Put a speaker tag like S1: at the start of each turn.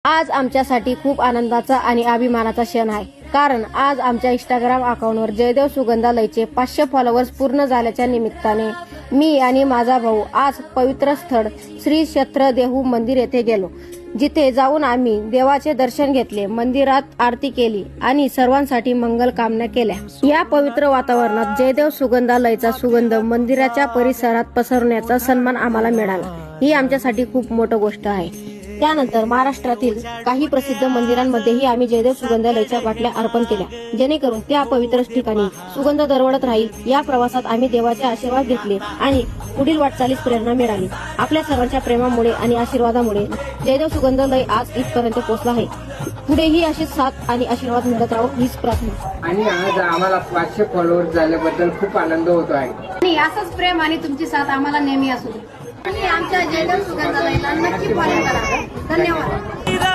S1: आज आमच्यासाठी खूप आनंदाचा आणि अभिमानाचा क्षण आहे, कारण आज आमच्या इंस्टाग्राम अकाउंटवर जयदेव सुगंधालयचे 500 फॉलोअर्स पूर्ण झाल्याच्या निमित्ताने मी आणि माझा भाऊ आज पवित्र स्थळ श्री क्षेत्र देहू मंदिर येथे गेलो, जिथे जाऊन आम्ही देवाचे दर्शन घेतले, मंदिरात आरती केली आणि सर्वांसाठी मंगल कामना केल्या। या पवित्र वातावरणात जयदेव सुगंधालयचा सुगंध मंदिराच्या परिसरात पसरवण्याचा सन्मान आम्हाला मिळाला, ही आमच्यासाठी खूप मोठी गोष्ट आहे। त्यानंतर महाराष्ट्रातील काही प्रसिद्ध मंदिरांमध्येही आम्ही जयदेव सुगंधालयच्या बाटल्या अर्पण केल्या, जेणेकरून त्या पवित्र ठिकाणी सुगंध दरवळत राहील। या प्रवासात आम्ही देवाचे आशीर्वाद घेतले आणि पुढील वाटचालीस प्रेरणा मिळाली। आपल्या सर्वांच्या प्रेमामुळे आणि आशीर्वादामुळे जयदेव सुगंधालय आज इथपर्यंत पोहोचला आहे। पुढेही अशीच साथ आणि आशीर्वाद मिळत राहू हीच प्रार्थना।
S2: आणि आज आम्हाला 500 फॉलोअर्स झाल्याबद्दल खूप आनंद होतो आहे
S1: आणि असंच प्रेम आणि तुमची साथ आम्हाला नेहमी असू दे। आणि आमच्या जयदेव सुगंधालयाला नक्की फॉलो करा। धन्यवाद।